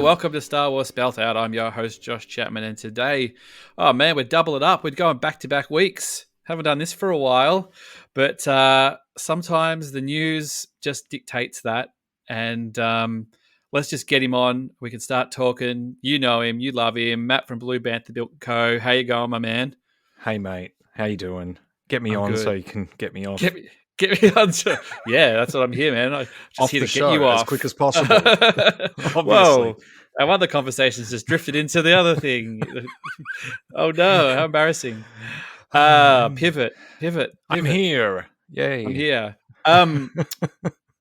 welcome to Star Wars Spelt Out. I'm your host, Josh Chapman, and today, oh man, we're doubling it up. We're going back-to-back weeks. Haven't done this for a while, but sometimes the news just dictates that, and let's just get him on. We can start talking. You know him. You love him. Matt from Blue Bantha Co. How you going, my man? Hey, mate. How you doing? Get me I'm on good. so you can get me off. Get me on. Yeah, that's what I'm here, man. I'm just off here the to show get you off as quick as possible. Obviously. Whoa. Our other conversations just drifted into the other thing. Oh, no. How embarrassing. Pivot. I'm here. Yay. I'm here.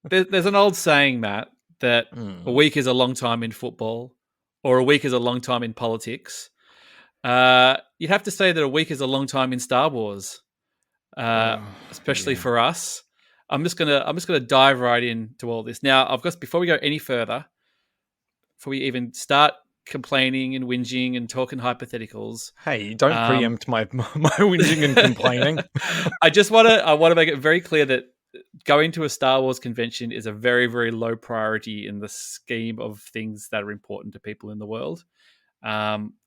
There's an old saying, Matt, that a week is a long time in football or a week is a long time in politics. You'd have to say that a week is a long time in Star Wars, especially for us. I'm just gonna dive right into all this now. Before we go any further, before we even start complaining and whinging and talking hypotheticals. Hey, don't preempt my whinging and complaining. I want to make it very clear that going to a Star Wars convention is a very, very low priority in the scheme of things that are important to people in the world.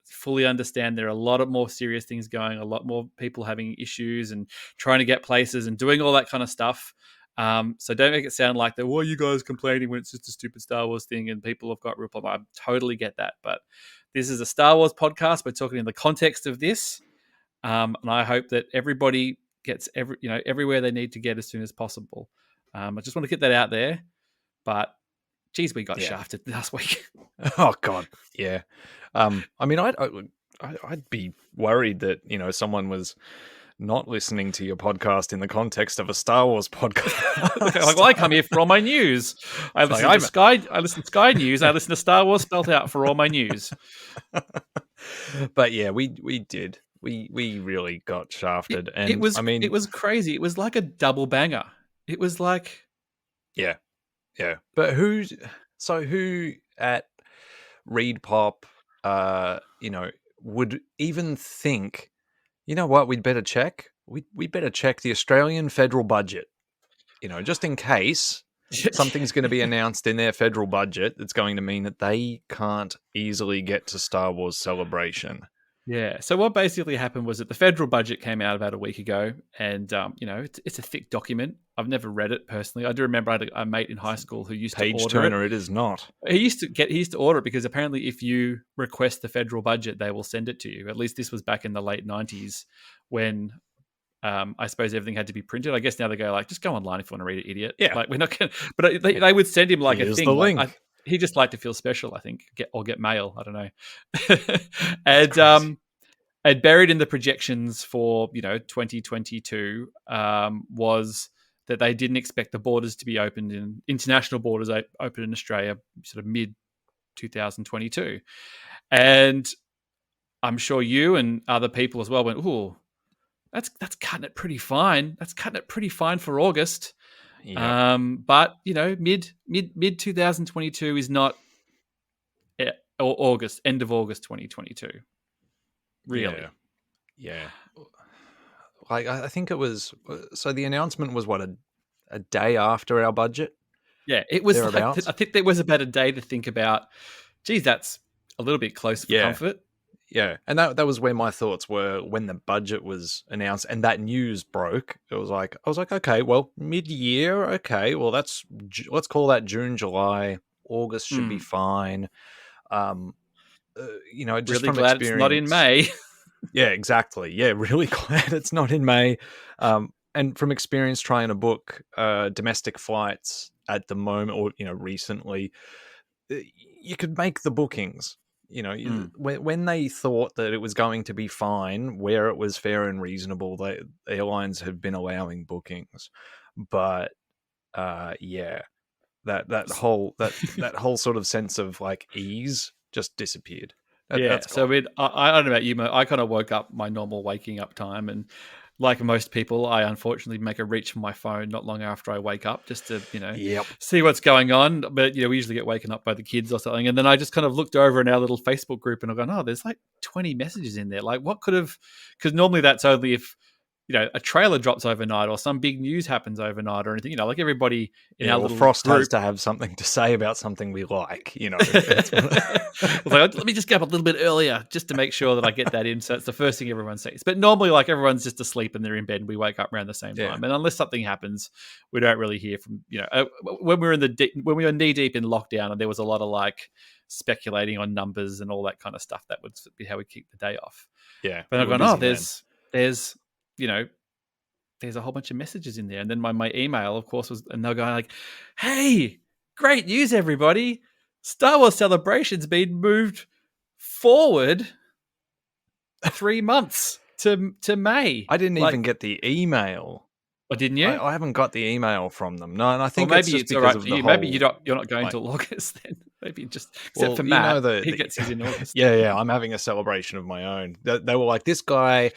Fully understand there are a lot of more serious things going, a lot more people having issues and trying to get places and doing all that kind of stuff. So don't make it sound like that, well, you guys complaining when it's just a stupid Star Wars thing and people have got real problems. I totally get that. But this is a Star Wars podcast. We're talking in the context of this. And I hope that everybody gets everywhere they need to get as soon as possible. I just want to get that out there. But geez, we got shafted last week. Oh God. Yeah. I mean, I'd be worried that, someone was not listening to your podcast in the context of a Star Wars podcast. I come here for all my news. I listen to Sky News. I listen to Star Wars Spelt Out for all my news. But yeah, we did. We really got shafted, it was crazy. It was like a double banger. It was like, yeah. But who at Reed Pop, would even think, you know what, we'd better check. We better check the Australian federal budget, just in case something's going to be announced in their federal budget that's going to mean that they can't easily get to Star Wars Celebration. Yeah. So what basically happened was that the federal budget came out about a week ago, and it's a thick document. I've never read it personally. I do remember I had a mate in high school who used to order page turner. It is not. He used to order it because apparently if you request the federal budget, they will send it to you. At least this was back in the late 90s when I suppose everything had to be printed. I guess now they go like, just go online if you want to read it, idiot. Yeah. Like we're not going. But they would send him like Here's a thing. The link. He just liked to feel special, I think, get mail. I don't know. And buried in the projections for 2022 was that they didn't expect the borders to be opened in international borders open in Australia sort of mid 2022, and I'm sure you and other people as well went, "Ooh, that's cutting it pretty fine. That's cutting it pretty fine for August." Yeah. But mid 2022 is not August, end of August 2022. Really? Yeah. Like I think it was. So the announcement was what, a day after our budget. Yeah, it was. I think there was about a day to think about. Geez, that's a little bit close for comfort. Yeah, and that was where my thoughts were when the budget was announced and that news broke. I was like, okay, well, mid-year, okay, well, let's call that June, July, August should be fine. Just really from glad experience, it's not in May. Yeah, exactly. Yeah, really glad it's not in May. And from experience trying to book domestic flights at the moment, or recently, you could make the bookings. When they thought that it was going to be fine, where it was fair and reasonable, the airlines have been allowing bookings. But that whole sort of sense of like ease just disappeared. So I don't know about you, I kind of woke up my normal waking up time, and like most people, I unfortunately make a reach for my phone not long after I wake up just to, see what's going on. But, we usually get woken up by the kids or something. And then I just kind of looked over in our little Facebook group and I've gone, oh, there's like 20 messages in there. Like what could have, because normally that's only if, a trailer drops overnight or some big news happens overnight or anything, like everybody in our or little Frost group has to have something to say about something we like, it's like, let me just get up a little bit earlier just to make sure that I get that in. So it's the first thing everyone sees. But normally, like, everyone's just asleep and they're in bed and we wake up around the same Yeah. time. And unless something happens, we don't really hear from, when we were knee deep in lockdown and there was a lot of like speculating on numbers and all that kind of stuff, that would be how we keep the day off. Yeah. But we I've were gone, busy, there's there's a whole bunch of messages in there. And then my email, of course, was, and they're going like, hey, great news, everybody. Star Wars Celebration's been moved forward 3 months to May. I didn't even get the email. Or didn't you? I haven't got the email from them. No, and I think maybe it's just it's because all right of for the you. whole. Maybe you're not going till August then. Maybe just except for Matt, he gets his in August. Yeah, I'm having a celebration of my own. They were like, this guy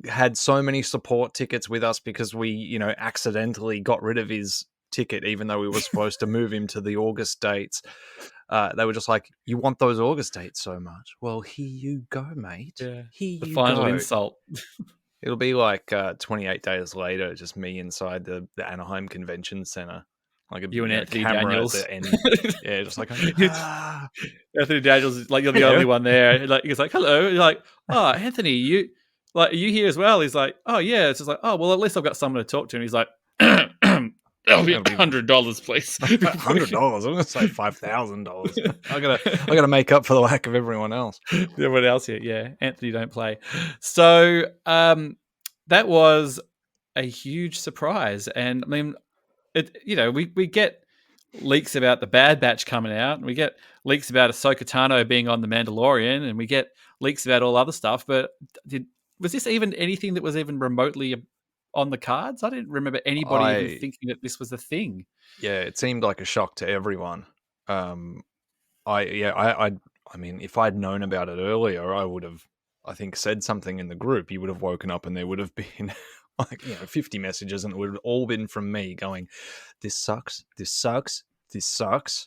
had so many support tickets with us because we, accidentally got rid of his ticket, even though we were supposed to move him to the August dates. They were just like, you want those August dates so much? Well, here you go, mate. Yeah, here the you final go. insult. It'll be like 28 days later, just me inside the Anaheim Convention Center. Like you and Anthony camera Daniels. at the end. Yeah, just like, Anthony Daniels is like, you're the only one there. Like, he's like, hello. You're like, oh, Anthony, are you here as well? He's like, oh yeah. It's just like, oh well, at least I've got someone to talk to. And he's like, that'll be $100, please. $100. I'm gonna say $5,000. I gotta make up for the lack of everyone else. Everyone else here, yeah. Anthony don't play. So that was a huge surprise, and I mean, we get leaks about the Bad Batch coming out, and we get leaks about Ahsoka Tano being on The Mandalorian, and we get leaks about all other stuff. But was this even anything that was even remotely on the cards? I didn't remember anybody even thinking that this was a thing. Yeah, it seemed like a shock to everyone. I mean, if I'd known about it earlier, I would have, I think, said something in the group. You would have woken up and there would have been like 50 messages, and it would have all been from me going, "This sucks. This sucks. This sucks."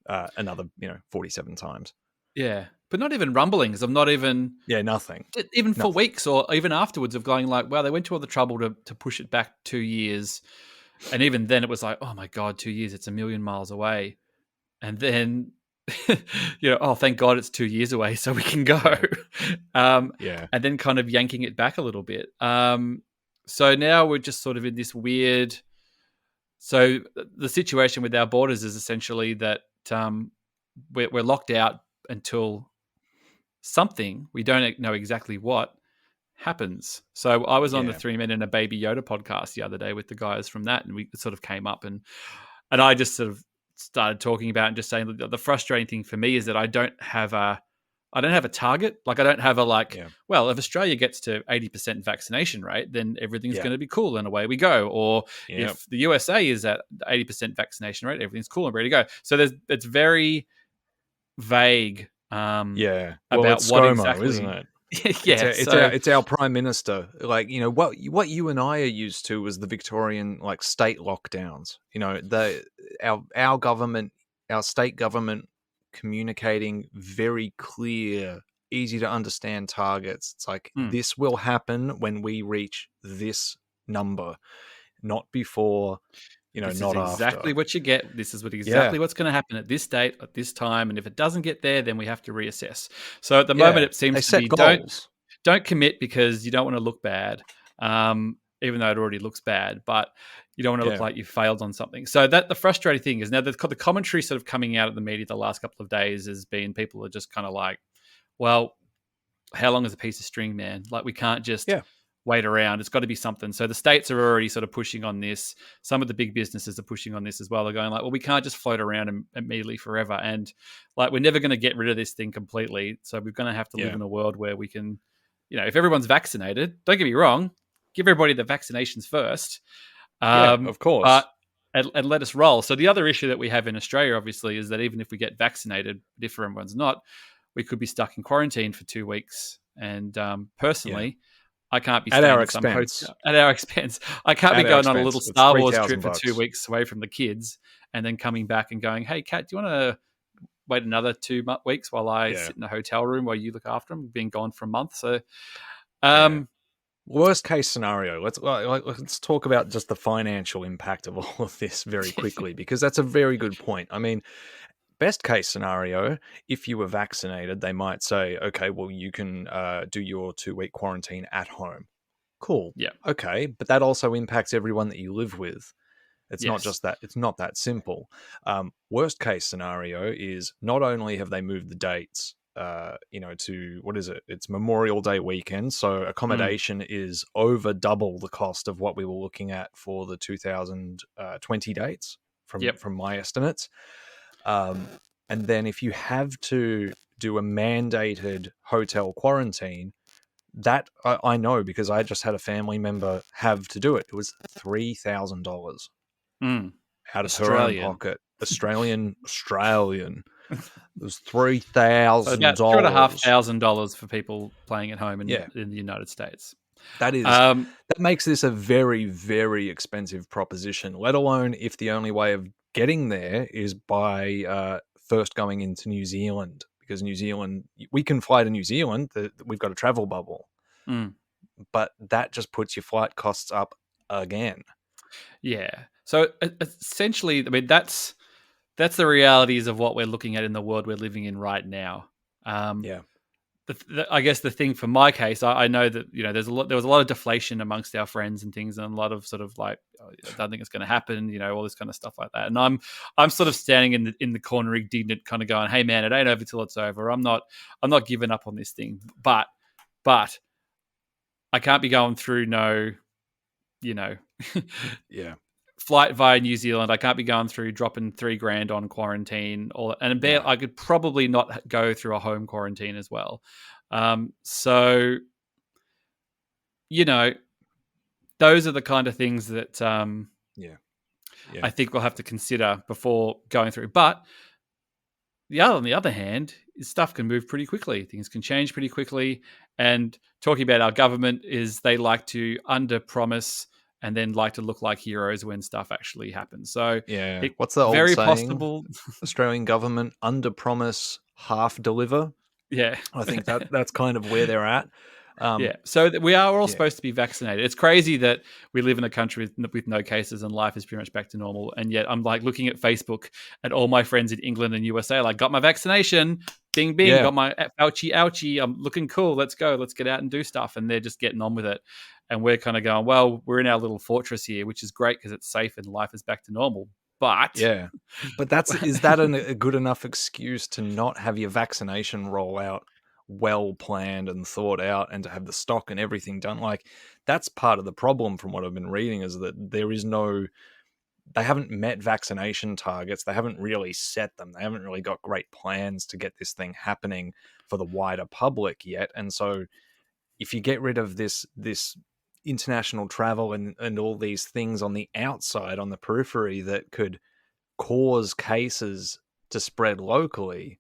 Another 47 times. Yeah, but not even rumblings of not even nothing. Even for weeks or even afterwards of going like, wow, they went to all the trouble to push it back 2 years, and even then it was like, oh my god, 2 years, it's a million miles away, and then oh thank god it's 2 years away so we can go. And then kind of yanking it back a little bit. So now we're just sort of in this weird. So the situation with our borders is essentially that we're locked out until something, we don't know exactly what, happens. So I was on the 3 Men and a Baby Yoda podcast the other day with the guys from that, and we sort of came up and I just sort of started talking about and just saying the frustrating thing for me is that I don't have a target. Like, I don't have well, if Australia gets to 80% vaccination rate, then everything's going to be cool and away we go. Or if the USA is at 80% vaccination rate, everything's cool and ready to go. So it's very vague. Well, about it's what ScoMo, exactly, isn't it? It's our prime minister. Like, what you and I are used to was the Victorian state lockdowns. Our government, our state government, communicating very clear, easy to understand targets. It's like, this will happen when we reach this number, not before. This not is exactly after. what you get. This is exactly what's going to happen at this date, at this time, and if it doesn't get there, then we have to reassess. So at the moment, it seems to be goals. Don't commit because you don't want to look bad, even though it already looks bad. But you don't want to look like you failed on something. So that the frustrating thing is now the commentary sort of coming out of the media the last couple of days has been people are just kind of like, well, how long is a piece of string, man? Like, we can't just wait around. It's got to be something. So the states are already sort of pushing on this. Some of the big businesses are pushing on this as well. They're going like, well, we can't just float around immediately forever. And like, we're never going to get rid of this thing completely. So we're going to have to live in a world where we can, if everyone's vaccinated, don't get me wrong, give everybody the vaccinations first. Of course. And let us roll. So the other issue that we have in Australia, obviously, is that even if we get vaccinated, but if everyone's not, we could be stuck in quarantine for 2 weeks. And personally, I can't be at our expense. At our expense. I can't be going on a little Star Wars trip for 2 weeks away from the kids and then coming back and going, hey, Kat, do you want to wait another 2 weeks while I sit in a hotel room while you look after them, being gone for a month? So, well, Worst case scenario. Let's talk about just the financial impact of all of this very quickly, because that's a very good point. I mean, best case scenario, if you were vaccinated, they might say, okay, well, you can do your 2-week quarantine at home. Cool. Yeah. Okay, but that also impacts everyone that you live with. It's not Yes. just that. It's not that simple. Worst case scenario is not only have they moved the dates, to what is it? It's Memorial Day weekend, so Mm. accommodation is over double the cost of what we were looking at for the 2020 dates Yep. from my estimates. And then if you have to do a mandated hotel quarantine, that I know because I just had a family member have to do it. It was $3,000 Mm. out of her own Australian. pocket. Australian. It was three So thousand about two and a half dollars. thousand dollars for people playing at home Yeah, in the United States. that is Um, that makes this a very, very expensive proposition. Let alone if the only way of getting there is by first going into New Zealand, because New Zealand, we can fly to New Zealand. We've got a travel bubble, mm, but that just puts your flight costs up again. yeah. So essentially, I mean, that's the realities of what we're looking at in the world we're living in right now. Um, Yeah, I guess the thing for my case, I know that there was a lot of deflation amongst our friends and things, and a lot of sort of like, oh, I don't think it's going to happen, all this kind of stuff like that. And I'm sort of standing in the corner, indignant, kind of going, "Hey man, it ain't over till it's over. I'm not giving up on this thing, but I can't be going through no, you know." yeah, Flight via New Zealand. I can't be going through dropping $3,000 on quarantine, no, I could probably not go through a home quarantine as well. So those are the kind of things that yeah, yeah, I think we'll have to consider before going through. But on the other hand, stuff can move pretty quickly. Things can change pretty quickly. And talking about our government is they like to under promise and then like to look like heroes when stuff actually happens. So yeah. it What's the old very saying? possible. Australian government under promise, half deliver. Yeah. I think that's kind of where they're at. Yeah. So we are all Yeah, supposed to be vaccinated. It's crazy that we live in a country with no cases and life is pretty much back to normal. And yet I'm like looking at Facebook at all my friends in England and USA, like, got my vaccination, bing, bing, yeah, got my ouchie, ouchie. I'm looking cool. Let's go. Let's get out and do stuff. And they're just getting on with it. And we're kind of going, well, we're in our little fortress here, which is great because it's safe and life is back to normal. But yeah. But is that a good enough excuse to not have your vaccination rollout well planned and thought out, and to have the stock and everything done? Like, that's part of the problem from what I've been reading, is that they haven't met vaccination targets. They haven't really set them. They haven't really got great plans to get this thing happening for the wider public yet. And so if you get rid of this international travel and all these things on the outside, on the periphery, that could cause cases to spread locally,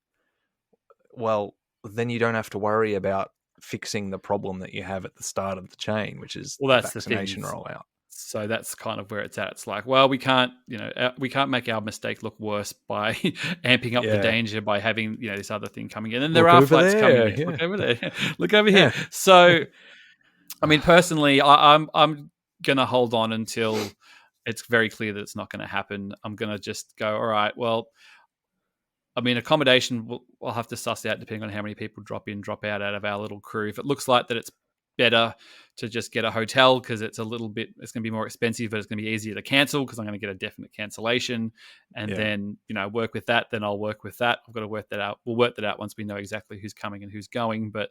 well, then you don't have to worry about fixing the problem that you have at the start of the chain, which is well, the that's the thing. vaccination rollout. So that's kind of where it's at. It's like, well, we can't make our mistake look worse by amping up the Yeah. danger by having, this other thing coming in. And there Look are over flights coming there. in. Yeah. Look over there. Look over here. Yeah. So, I mean, personally, I'm gonna hold on until it's very clear that it's not going to happen. I'm gonna just go, all right, well, I mean, accommodation we'll have to suss out depending on how many people drop in, drop out of our little crew. If it looks like that it's better to just get a hotel because it's going to be more expensive, but it's going to be easier to cancel because I'm going to get a definite cancellation, and Yeah. then work with that. Then I'll work with that. I've got to work that out. We'll work that out once we know exactly who's coming and who's going. But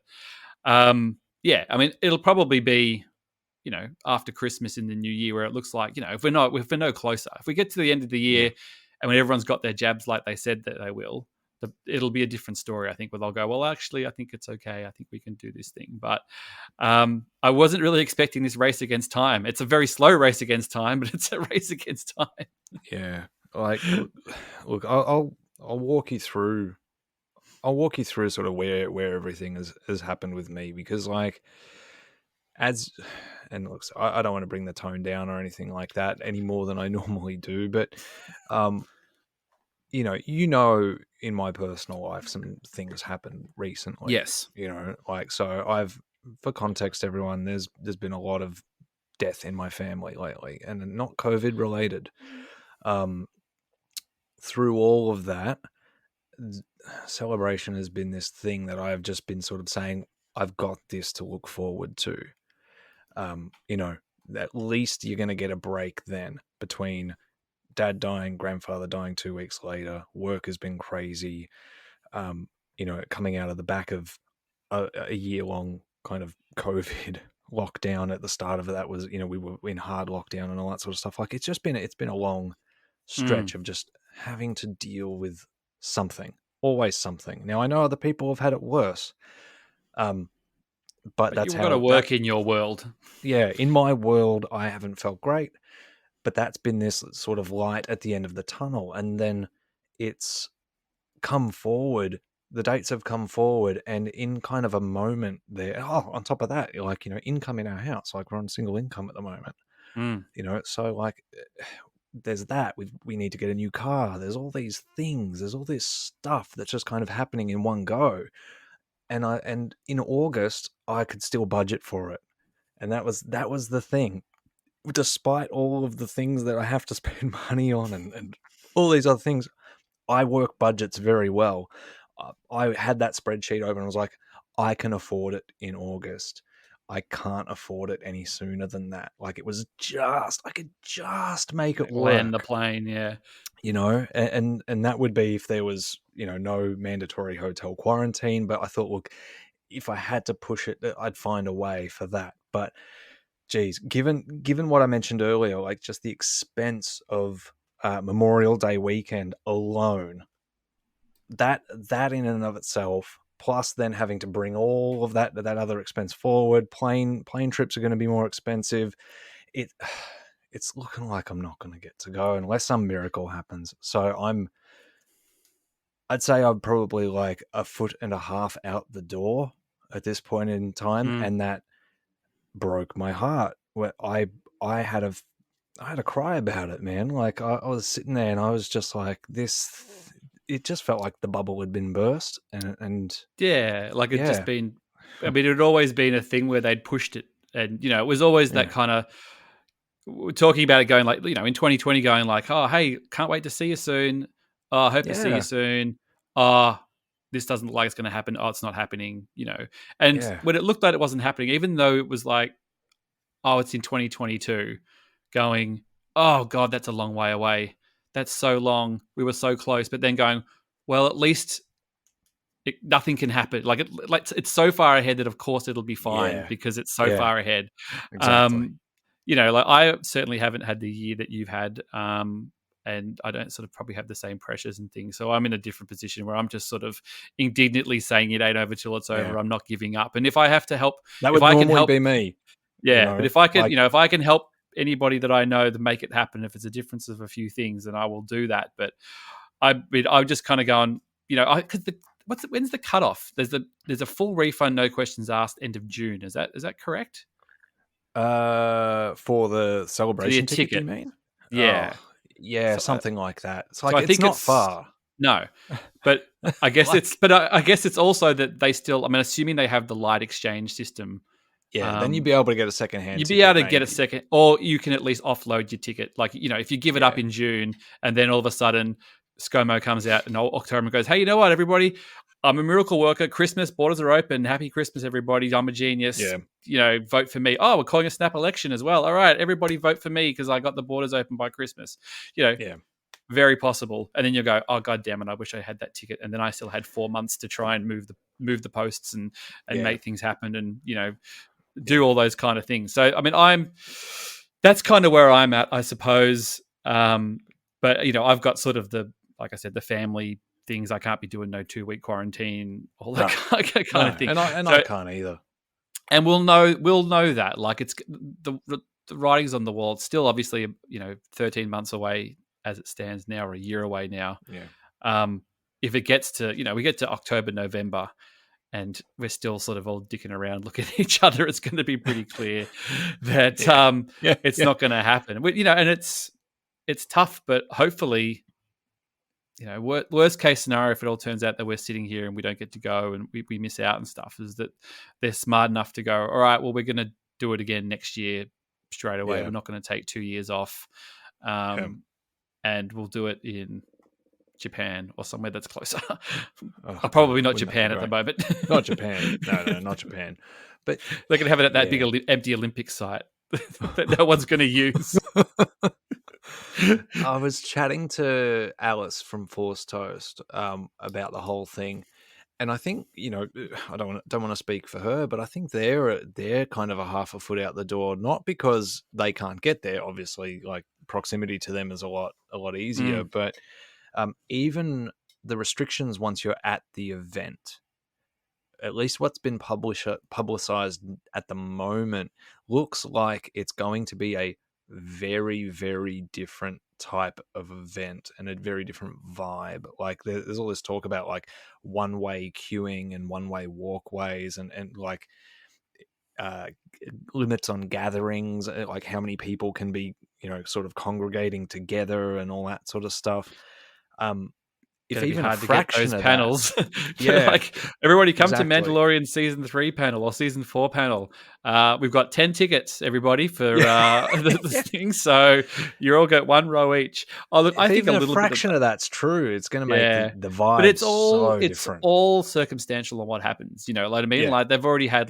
yeah, I mean, it'll probably be after Christmas in the new year where it looks like if we're no closer, if we get to the end of the Yeah. year and when everyone's got their jabs like they said that they will, it'll be a different story. I think where they'll go, well, actually, I think it's okay. I think we can do this thing. But I wasn't really expecting this race against time. It's a very slow race against time, but it's a race against time. Yeah. Like, look, I'll walk you through. I'll walk you through sort of where everything has happened with me, because like as and look, so I don't want to bring the tone down or anything like that any more than I normally do, but um, in my personal life, some things happened recently. Yes. Like, so I've for context, everyone, there's been a lot of death in my family lately, and not COVID related. Through all of that, celebration has been this thing that I have just been sort of saying, I've got this to look forward to. You know, at least you're going to get a break then between dad dying, grandfather dying 2 weeks later. Work has been crazy. You know, coming out of the back of a year long kind of COVID lockdown. At the start of that was, you know, we were in hard lockdown and all that sort of stuff. Like, it's been a long stretch of just having to deal with something, always something. Now I know other people have had it worse, but that's you've got to how work in your world. yeah, in my world, I haven't felt great, but that's been this sort of light at the end of the tunnel. And then it's come forward. The dates have come forward, and in kind of a moment there. Oh, on top of that, like, you know, income in our house, like we're on single income at the moment. You know, so like, there's that. We need to get a new car. There's all these things. There's all this stuff that's just kind of happening in one go. And in August, I could still budget for it, and that was the thing. Despite all of the things that I have to spend money on and all these other things, I work budgets very well. I had that spreadsheet open and I was like, I can afford it in August. I can't afford it any sooner than that. Like, it was just, I could just make it work. Land the plane, yeah. You know, and that would be if there was, you know, no mandatory hotel quarantine. But I thought, look, if I had to push it, I'd find a way for that. But geez, given what I mentioned earlier, like just the expense of Memorial Day weekend alone, that in and of itself, plus then having to bring all of that other expense forward, plane trips are going to be more expensive. It's looking like I'm not going to get to go unless some miracle happens. So I'd say I'm probably like a foot and a half out the door at this point in time, and that broke my heart. Where I had a cry about it, man. Like, I was sitting there and I was just like, this. It just felt like the bubble had been burst, and yeah, like it'd just been. I mean, it had always been a thing where they'd pushed it, and you know, it was always that kind of talking about it, going like, you know, in 2020, going like, oh, hey, can't wait to see you soon. Oh, I hope to see you soon. Oh, this doesn't look like it's going to happen. Oh, it's not happening. You know, and when it looked like it wasn't happening, even though it was like, oh, it's in 2022, going, oh God, that's a long way away. That's so long. We were so close. But then going, well, at least nothing can happen. Like it's so far ahead that of course it'll be fine because it's so far ahead. Exactly. You know, like I certainly haven't had the year that you've had. And I don't sort of probably have the same pressures and things. So I'm in a different position where I'm just sort of indignantly saying it ain't over till it's over. I'm not giving up. And if I have to help, that would normally be me. Yeah, you know, but if I can, like, you know, if I can help anybody that I know to make it happen, if it's a difference of a few things, then I will do that. But I'm just kind of going, you know, because when's the cutoff? There's a full refund, no questions asked, end of June. Is that correct? For the celebration ticket, you mean? Yeah. Oh, yeah, so, something like that. It's like, so it's not far. No, but I guess like, I guess it's also that they still, I mean, assuming they have the light exchange system. Yeah, then you'd be able to get a second-hand ticket. You'd be able to get a second, or you can at least offload your ticket. Like, you know, if you give it up in June and then all of a sudden ScoMo comes out in October and goes, hey, you know what, everybody, I'm a miracle worker. Christmas, borders are open. Happy Christmas, everybody. I'm a genius. Yeah. You know, vote for me. Oh, we're calling a snap election as well. All right, everybody vote for me because I got the borders open by Christmas. You know, very possible. And then you go, oh, God damn it, I wish I had that ticket. And then I still had 4 months to try and move the posts and make things happen and, you know, do all those kind of things. So, I mean, that's kind of where I'm at, I suppose. But, you know, I've got sort of like I said, the family things. I can't be doing no 2-week quarantine, all that kind of thing. And I can't either. And we'll know that. Like, it's the writing's on the wall. It's still obviously, you know, 13 months away as it stands now, or a year away now. Yeah. If it gets to, you know, we get to October, November, and we're still sort of all dicking around looking at each other, it's going to be pretty clear that it's not going to happen. You know, and it's tough, but hopefully, worst case scenario, if it all turns out that we're sitting here and we don't get to go and we miss out and stuff, is that they're smart enough to go, all right, well, we're going to do it again next year straight away. Yeah. We're not going to take 2 years off. Yeah. And we'll do it in Japan or somewhere that's closer. Oh, probably not wouldn't that be Japan at the great? moment. Not Japan. No, not Japan. But they're going to have it at that yeah. big empty Olympic site that no one's going to use. I was chatting to Alice from Force Toast about the whole thing, and I think I don't want to speak for her, but I think they're kind of a half a foot out the door, not because they can't get there. Obviously, like proximity to them is a lot easier, but even the restrictions once you're at the event, at least what's been publicized at the moment, looks like it's going to be a very, very different type of event and a very different vibe. Like there's all this talk about like one-way queuing and one-way walkways and like limits on gatherings, like how many people can be, sort of congregating together and all that sort of stuff. If even a fraction of panels, yeah, like everybody come exactly. to Mandalorian season 3 panel or season 4 panel. We've got 10 tickets, everybody, for this thing. So you all get one row each. Oh, look, if I think even a little fraction of that's true, it's going to make the vibe. But it's all different. all circumstantial on what happens. You know, like I mean, like they've already had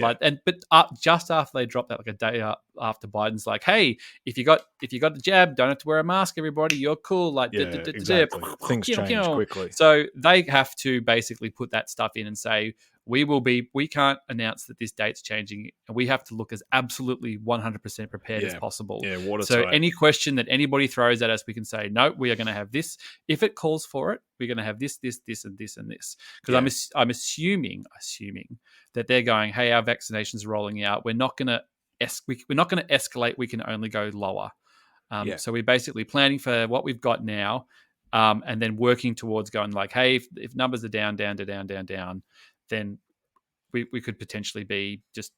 just after they dropped that, like a day after Biden's like, hey, if you got the jab, don't have to wear a mask, everybody. You're cool. Like, exactly. Things change quickly. So they have to basically put that stuff in and say, we can't announce that this date's changing, and we have to look as absolutely 100% prepared as possible. Yeah, watertight. So any question that anybody throws at us, we can say, no, we are going to have this. If it calls for it, we're going to have this, and this, and this. Because I'm assuming that they're going, hey, our vaccinations are rolling out. We're not going to escalate. We can only go lower. So we're basically planning for what we've got now. And then working towards going like, hey, if numbers are down, then we could potentially be just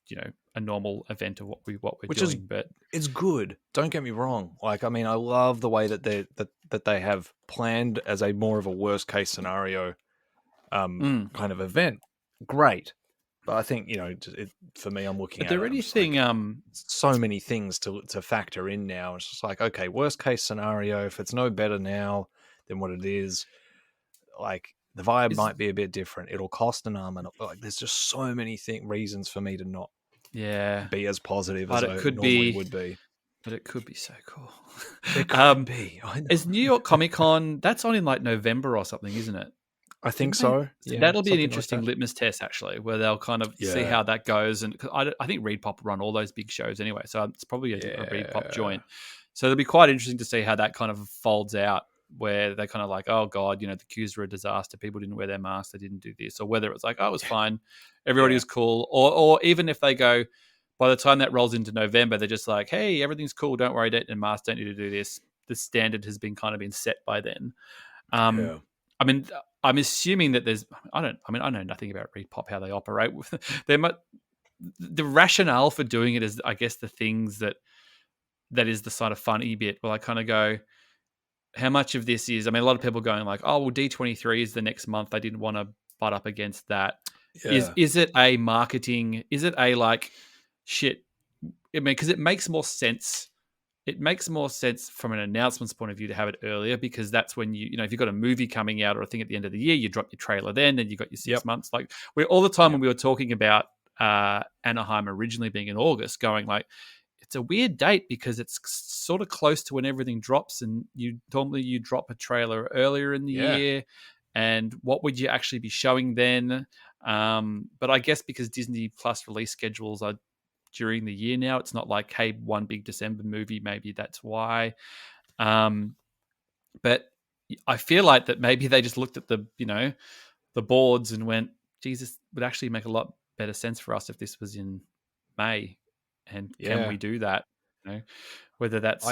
a normal event of what we're doing. But it's good. Don't get me wrong. Like, I mean, I love the way that they have planned as a more of a worst case scenario kind of event. Great. But I think for me, I'm looking at. Is there anything? So many things to factor in now. It's just like, okay, worst case scenario. If it's no better now than what it is, like the vibe might be a bit different. It'll cost an arm, and like there's just so many reasons for me to not be as positive as I normally would be. But it could be so cool. It could be. I know. Is New York Comic Con? That's on in like November or something, isn't it? I think so. Yeah, that'll be an interesting litmus test, actually, where they'll kind of see how that goes. And I think Reed Pop run all those big shows anyway, so it's probably a Reed Pop joint. So it'll be quite interesting to see how that kind of folds out, where they're kind of like, oh God, the queues were a disaster. People didn't wear their masks. They didn't do this. Or whether it was like, oh, it was fine. Everybody was cool. Or even if they go, by the time that rolls into November, they're just like, hey, everything's cool. Don't worry. Don't masks. Don't need to do this. The standard has been kind of been set by then. I mean, I'm assuming that I know nothing about Reed Pop, how they operate. The rationale for doing it is, I guess, the things that is the sort of funny bit. Well, I kind of go, how much of this is, I mean, a lot of people going like, oh, well, D23 is the next month. I didn't want to butt up against that. Yeah. Is it a marketing? Is it a like, shit? I mean, because it makes more sense. It makes more sense from an announcement's point of view to have it earlier, because that's when if you've got a movie coming out or a thing at the end of the year, you drop your trailer then you got your 6 months. Like all the time when we were talking about Anaheim originally being in August, going like, it's a weird date because it's sort of close to when everything drops, and you drop a trailer earlier in the year, and what would you actually be showing then? But I guess because Disney Plus release schedules are during the year now, it's not like, hey, one big December movie, maybe that's why. But I feel like that maybe they just looked at the boards and went, Jesus, would actually make a lot better sense for us if this was in May, and can we do that? Whether that's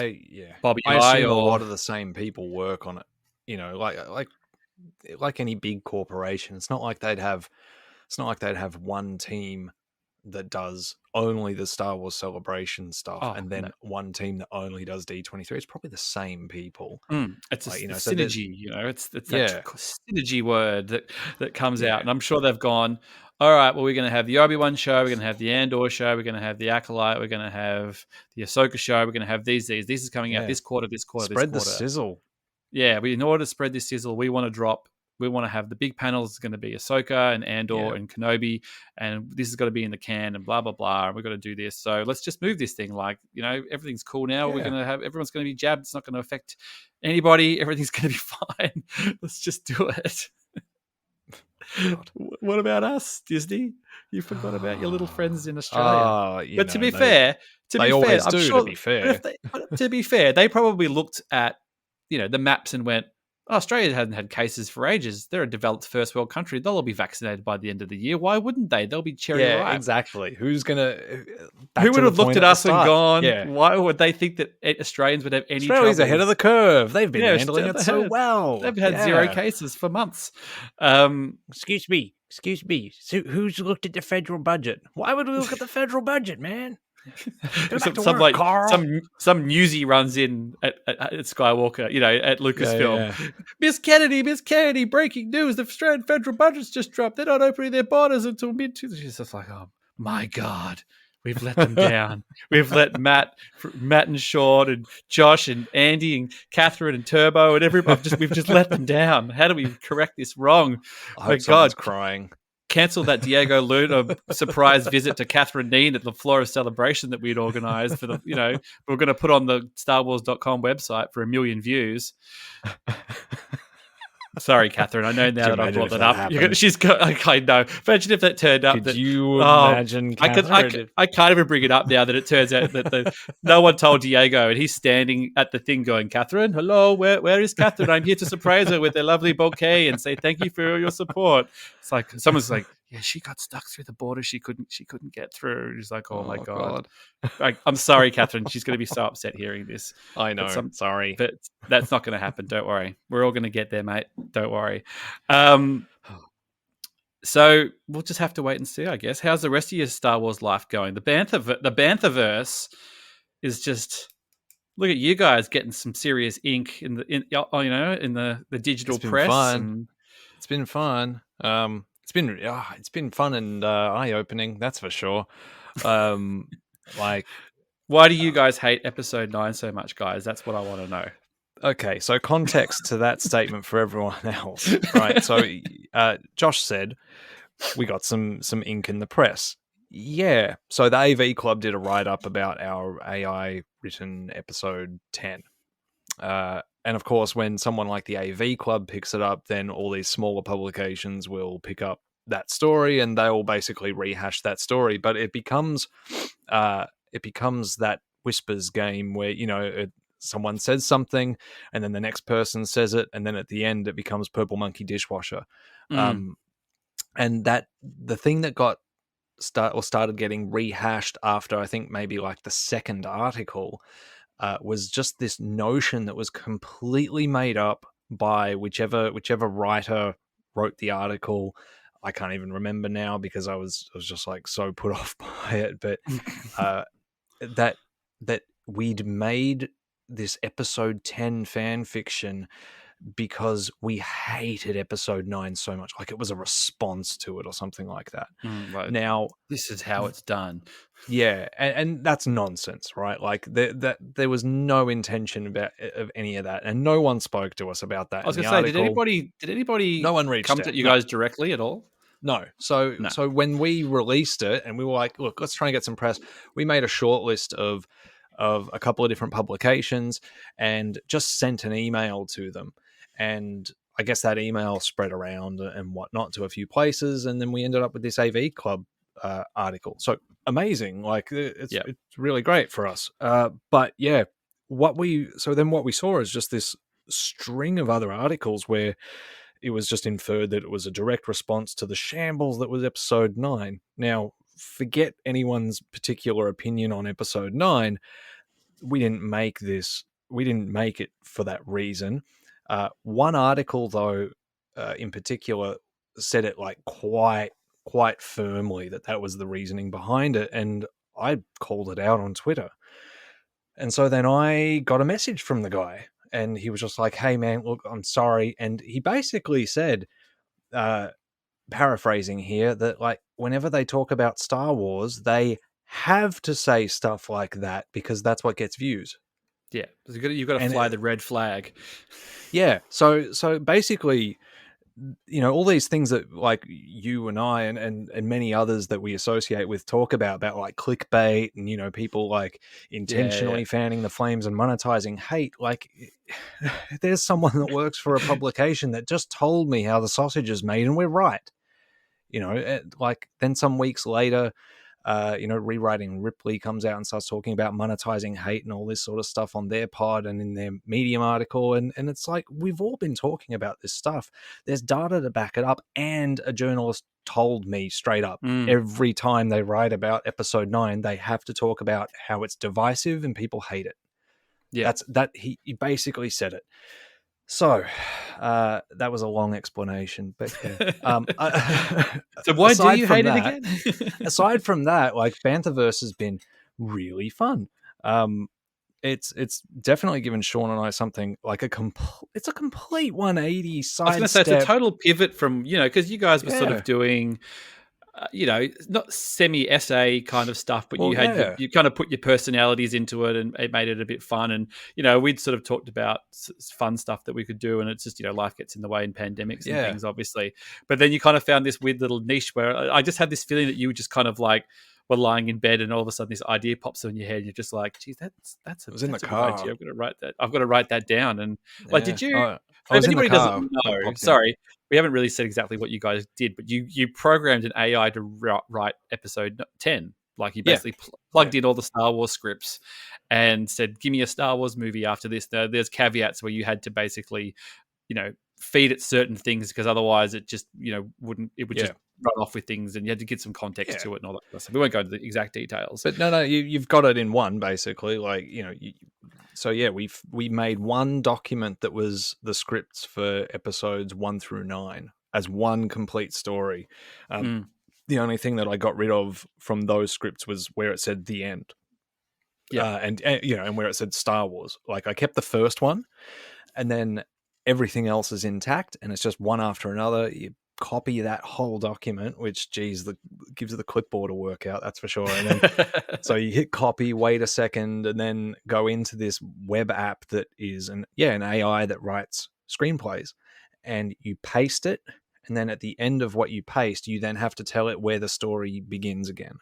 Bobby I assume a lot of the same people work on it. Like any big corporation, it's not like they'd have one team that does only the Star Wars Celebration stuff, Oh, and no. then one team that only does D23. It's probably the same people. It's Like, the so there's synergy, it's that yeah, synergy word that comes out, yeah, and I'm sure they've gone, all right, well, we're going to have the Obi-Wan show, we're going to have the Andor show, we're going to have the Acolyte, we're going to have the Ahsoka show, we're going to have these is coming out yeah. this quarter, this quarter, this Spread the quarter. sizzle. Yeah, in order to spread this sizzle, we want to have the big panels. It's going to be Ahsoka and Andor and Kenobi, and this has got to be in the can and blah, blah, blah. And we've got to do this. So let's just move this thing. Like, everything's cool now. Yeah. We're going to have, everyone's going to be jabbed. It's not going to affect anybody. Everything's going to be fine. Let's just do it. God. What about us, Disney? You forgot about your little friends in Australia. But to be fair, always I'm do. sure. To be fair, But to be fair, they probably looked at the maps and went, oh, Australia hasn't had cases for ages. They're a developed first world country. They'll all be vaccinated by the end of the year. Why wouldn't they? They'll be cherry ripe. Exactly. Who's gonna? Who would have looked at us and gone, yeah. why would they think that Australians would have any Australia's trouble? ahead of the curve. They've been handling it so well. They've had 0 cases for months. Excuse me. So who's looked at the federal budget? Why would we look at the federal budget, man? Some newsie runs in at Skywalker, at Lucasfilm. Miss Kennedy, breaking news: the Australian federal budget's just dropped. They're not opening their borders until mid. She's just like, oh my god, we've let them down. We've let Matt and Sean and Josh and Andy and Catherine and Turbo and everybody. We've just let them down. How do we correct this wrong? I hope someone's crying. Cancel that Diego Luna surprise visit to Catherine Dean at the Flora celebration that we'd organised for the, we're going to put on the StarWars.com website for 1 million views. Sorry, Catherine. I know now that I brought that up. She's got. I know. Imagine if that turned up. Could you imagine? I can't even bring it up now that it turns out that no one told Diego, and he's standing at the thing going, "Catherine, hello, where is Catherine? I'm here to surprise her with a lovely bouquet and say thank you for your support." It's like someone's like, "Yeah, she got stuck through the border. She couldn't get through." He's like, "Oh my god." I'm sorry, Catherine. She's going to be so upset hearing this. I know. Sorry, but that's not going to happen. Don't worry. We're all going to get there, mate. Don't worry. So we'll just have to wait and see, I guess. How's the rest of your Star Wars life going? The Banthaverse is just, look at you guys getting some serious ink in the digital press. It's been fun. It's been fun and eye opening. That's for sure. Why do you guys hate episode 9 so much, guys? That's what I want to know. Okay, so context to that statement for everyone else, right? So Josh said we got some ink in the press. Yeah, so the AV Club did a write-up about our AI written episode 10. And of course, when someone like the AV Club picks it up, then all these smaller publications will pick up that story and they'll basically rehash that story. But it becomes that whispers game where, someone says something and then the next person says it. And then at the end, it becomes Purple Monkey Dishwasher. And that the thing that started getting rehashed after, I think maybe like the second article, was just this notion that was completely made up by whichever writer wrote the article. I can't even remember now because I was just like so put off by it. But that we'd made this episode 10 fan fiction because we hated episode 9 so much, like it was a response to it or something like that. Now this is how it's done. Yeah, and that's nonsense, right? Like there was no intention of any of that, and no one spoke to us about that. I was going to say, did anybody? No one reached come to you guys directly at all? No. So when we released it, and we were like, look, let's try and get some press. We made a short list of a couple of different publications, and just sent an email to them, and I guess that email spread around and whatnot to a few places, and then we ended up with this AV Club article. So amazing, like it's really great for us. But yeah, what we saw is just this string of other articles where it was just inferred that it was a direct response to the shambles that was episode 9. Now, forget anyone's particular opinion on episode 9. We didn't make it for that reason. One article, though, in particular, said it like quite quite firmly that that was the reasoning behind it, and I called it out on Twitter. And so then I got a message from the guy, and he was just like, "Hey man, look, I'm sorry," and he basically said, paraphrasing here, that like whenever they talk about Star Wars, they have to say stuff like that because that's what gets views. Yeah, you've got to And fly the red flag. yeah, so basically, you know, all these things that like you and I and many others that we associate with talk about like clickbait and, you know, people like Yeah. intentionally fanning the flames and monetizing hate. Like, there's someone that works for a publication that just told me how the sausage is made, and we're right. You know, like then some weeks later, you know, Rewriting Ripley comes out and starts talking about monetizing hate and all this sort of stuff on their pod and in their Medium article. And it's like, we've all been talking about this stuff. There's data to back it up. And a journalist told me straight up, every time they write about episode 9, they have to talk about how it's divisive and people hate it. Yeah. He basically said it. So that was a long explanation, but yeah. So why do aside you from hate it that, again? aside from that, like Banthaverse has been really fun. It's definitely given Sean and I something like it's a complete 180 I was going to say it's a sidestep. total pivot from, you know, because you guys were sort Yeah. of doing, you know, not semi-essay kind of stuff, but Well, you had yeah. you kind of put your personalities into it, and it made it a bit fun. And you know, we'd sort of talked about fun stuff that we could do, and it's just, you know, life gets in the way in pandemics and Yeah. things, obviously. But then you kind of found this weird little niche where I just had this feeling that you were just kind of like were lying in bed, and all of a sudden this idea pops in your head, and you're just like, "Geez, that's It was in the a good idea. car. I'm going to write that. I've got to write that down." And like, Yeah. did you? I If was in the anybody doesn't car when it know, popped in. sorry, we haven't really said exactly what you guys did, but you programmed an AI to write episode 10. Like, you basically plugged in all the Star Wars scripts and said, "Give me a Star Wars movie after this." Now, there's caveats where you had to basically, you know, feed it certain things, because otherwise it just, you know, it would just run off with things, and you had to get some context to it and all that kind of stuff. We won't go into the exact details. But no, you've got it in one, basically. Like, you know, so yeah, we made one document that was the scripts for episodes 1 through 9 as one complete story. The only thing that I got rid of from those scripts was where it said the end. Yeah. And you know, and where it said Star Wars. Like, I kept the first one, and then everything else is intact, and it's just one after another. You copy that whole document, which, geez, gives the clipboard a workout, that's for sure. And then so you hit copy, wait a second, and then go into this web app that is an AI that writes screenplays, and you paste it. And then at the end of what you paste, you then have to tell it where the story begins again.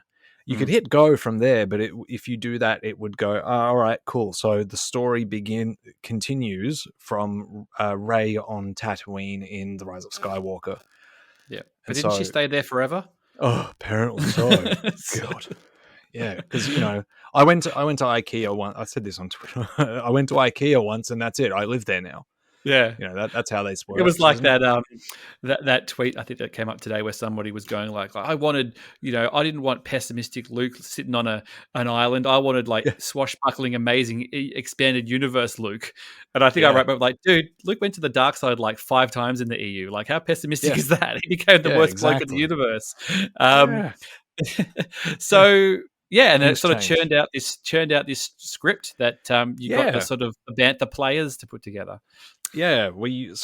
You could hit go from there, but if you do that, it would go, oh, all right, cool. So the story continues from Rey on Tatooine in The Rise of Skywalker. Yeah. But didn't she stay there forever? Oh, apparently so. God. Yeah, because, you know, I went to IKEA once. I said this on Twitter. I went to IKEA once, and that's it. I live there now. Yeah, you know, that's how this works. It was like that that tweet, I think, that came up today, where somebody was going like I wanted, you know, I didn't want pessimistic Luke sitting on an island. I wanted like swashbuckling, amazing, expanded universe Luke. And I think I wrote back like, dude, Luke went to the dark side like 5 times in the EU. Like, how pessimistic is that? He became the worst bloke in the universe. So yeah, and it sort of churned out this script that you got the sort of Bantha players to put together. Yeah, we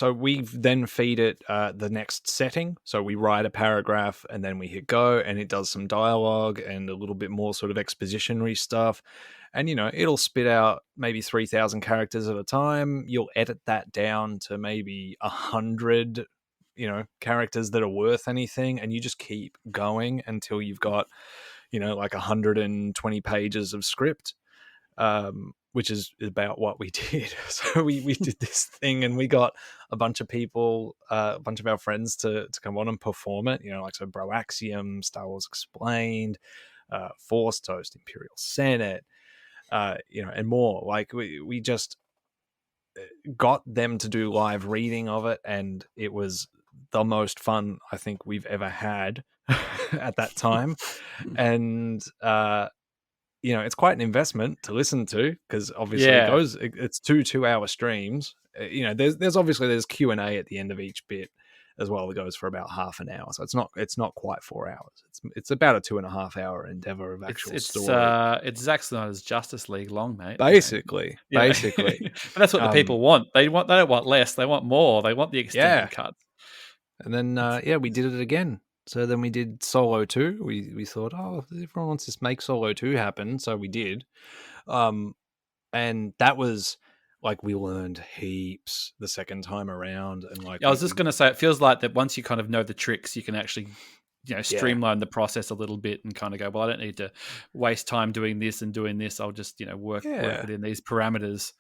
then feed it the next setting. So we write a paragraph, and then we hit go, and it does some dialogue and a little bit more sort of expositionary stuff. And, you know, it'll spit out maybe 3,000 characters at a time. You'll edit that down to maybe 100, you know, characters that are worth anything, and you just keep going until you've got, you know, like 120 pages of script. Which is about what we did. So we did this thing, and we got a bunch of people, a bunch of our friends to come on and perform it. You know, like so Broaxium, Star Wars Explained, Force Toast, Imperial Senate, you know, and more. Like we just got them to do live reading of it, and it was the most fun I think we've ever had at that time. And you know, it's quite an investment to listen to, because obviously it's 2 2-hour streams. You know, there's Q&A at the end of each bit, as well that goes for about half an hour. So it's not quite 4 hours. It's about a 2.5 hour endeavor of actual story. It's Zack Snyder's Justice League long, mate. Basically, Yeah, but that's what the people want. They don't want less. They want more. They want the extended cuts. And then we did it again. So then we did Solo 2. We thought, oh, everyone wants to make Solo 2 happen, so we did. And that was like we learned heaps the second time around. And like I was just going to say, it feels like that once you kind of know the tricks, you can actually streamline the process a little bit and kind of go, well, I don't need to waste time doing this and doing this. I'll just work within these parameters.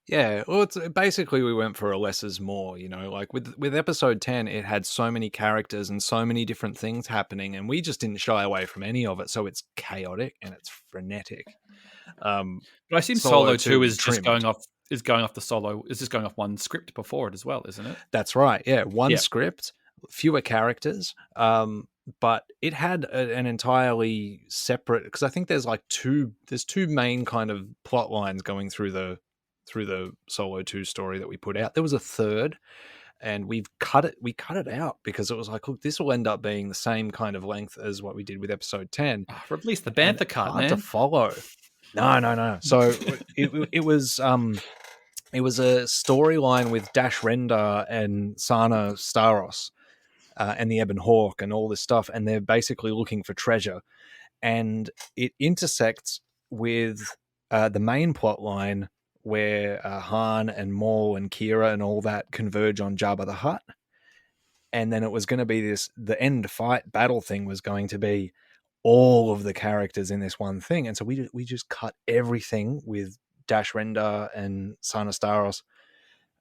Yeah, well, it's basically we went for a less is more, like with episode 10, it had so many characters and so many different things happening, and we just didn't shy away from any of it. So it's chaotic and it's frenetic. But I assume Solo 2 is just going off the Solo. Is just going off one script before it as well, isn't it? That's right. Yeah, one script, fewer characters. But it had an entirely separate, because I think there's two main kind of plot lines going through the Solo 2 story that we put out. There was a third, and we cut it out because it was like, look, this will end up being the same kind of length as what we did with episode 10. Release the Bantha cut, hard man. to follow. No. So it was a storyline with Dash Render and Sana Staros and the Ebon Hawk and all this stuff, and they're basically looking for treasure, and it intersects with the main plot line where Han and Maul and Kira and all that converge on Jabba the Hutt. And then it was going to be the end fight battle thing was going to be all of the characters in this one thing. And so we just cut everything with Dash Render and Sana Staros